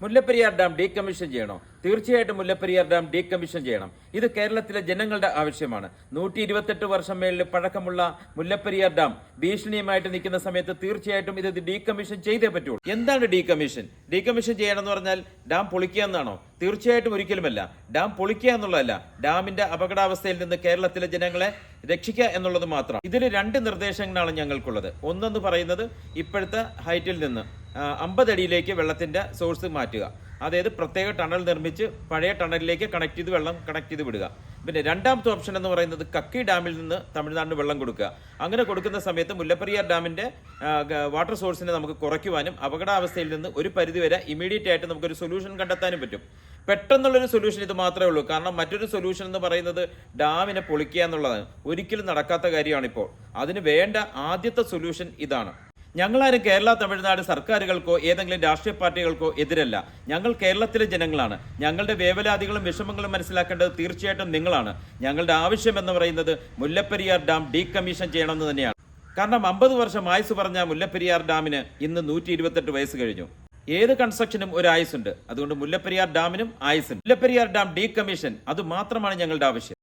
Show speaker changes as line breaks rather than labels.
Mullaperiyar dam decommission ചെയ്യണോ? തീർച്ചയായിട്ടും Mullaperiyar dam decommission ചെയ്യണം. ഇത് കേരളത്തിലെ ജനങ്ങളുടെ ആവശ്യമാണ്. 128 വർഷം മേളിൽ പഴക്കമുള്ള മുല്ലപ്പെരിയാർ ഡാം ഭീഷണിയുമായിട്ട് നിൽക്കുന്ന സമയത്ത് തീർച്ചയായിട്ടും ഇത് ഡീകമ്മീഷൻ ചെയ്തേ പറ്റുള്ളൂ. എന്താണ് ഡീകമ്മീഷൻ? ഡീകമ്മീഷൻ ചെയ്യണം എന്ന് പറഞ്ഞാൽ ഡാം പൊളിക്കുക എന്നാണോ? തീർച്ചയായിട്ടും ഒരിക്കലുമല്ല. ഡാം പൊളിക്കുക എന്നുള്ളതല്ല, ഡാമിന്റെ അപകടാവസ്ഥയിൽ നിന്ന് കേരളത്തിലെ ജനങ്ങളെ രക്ഷിക്കുക എന്നുള്ളത് മാത്രം. ഇതിൽ 2 നിർദ്ദേശങ്ങളാണ് ഞങ്ങൾക്കുള്ളത്. ഒന്നെന്ന് പറയുന്നത് ഇപ്പോഴത്തെ ഹൈറ്റിൽ നിന്ന് 50 അടിയിലേക്ക് വെള്ളത്തിന്റെ സോഴ്സ് മാറ്റുക. അതായത് പ്രത്യേക ടണൽ നിർമ്മിച്ച് പഴയ ടണലിലേക്ക് വെള്ളം കണക്ട് ചെയ്ത് വിടുക. പിന്നെ രണ്ടാമത്തെ ഓപ്ഷൻ എന്ന് പറയുന്നത് കക്കി ഡാമിൽ നിന്ന് തമിഴ്നാടിന് വെള്ളം കൊടുക്കുക. അങ്ങനെ കൊടുക്കുന്ന സമയത്ത് മുല്ലപ്പെരിയാർ ഡാമിന്റെ വാട്ടർ സോഴ്സിനെ നമുക്ക് കുറയ്ക്കുവാനും അപകടാവസ്ഥയിൽ നിന്ന് ഒരു പരിധിവരെ ഇമീഡിയറ്റ് ആയിട്ട് നമുക്കൊരു സൊല്യൂഷൻ കണ്ടെത്താനും പറ്റും. പെട്ടെന്നുള്ളൊരു സൊല്യൂഷൻ ഇത് മാത്രമേ ഉള്ളൂ. കാരണം മറ്റൊരു സൊല്യൂഷൻ എന്ന് പറയുന്നത് ഡാമിനെ പൊളിക്കുക എന്നുള്ളതാണ്. ഒരിക്കലും നടക്കാത്ത കാര്യമാണിപ്പോൾ. അതിന് വേണ്ട ആദ്യത്തെ സൊല്യൂഷൻ ഇതാണ്. ഞങ്ങളാരും കേരള തമിഴ്നാട് സർക്കാരുകൾക്കോ ഏതെങ്കിലും രാഷ്ട്രീയ പാർട്ടികൾക്കോ എതിരല്ല. ഞങ്ങൾ കേരളത്തിലെ ജനങ്ങളാണ്. ഞങ്ങളുടെ വേവലാതികളും വിഷമങ്ങളും മനസ്സിലാക്കേണ്ടത് തീർച്ചയായിട്ടും നിങ്ങളാണ്. ഞങ്ങളുടെ ആവശ്യം എന്ന് പറയുന്നത് മുല്ലപ്പെരിയാർ ഡാം ഡീകമ്മീഷൻ ചെയ്യണമെന്ന് തന്നെയാണ്. കാരണം 50 വർഷം ആയുസ് പറഞ്ഞ മുല്ലപ്പെരിയാർ ഡാമിന് ഇന്ന് 128 വയസ്സ് കഴിഞ്ഞു. ഏത് കൺസ്ട്രക്ഷനും ഒരു ആയുസുണ്ട്. അതുകൊണ്ട് മുല്ലപ്പെരിയാർ ഡാമിനും ആയുസുണ്ട്. മുല്ലപ്പെരിയാർ ഡാം ഡീകമ്മീഷൻ അത് മാത്രമാണ് ഞങ്ങളുടെ ആവശ്യം.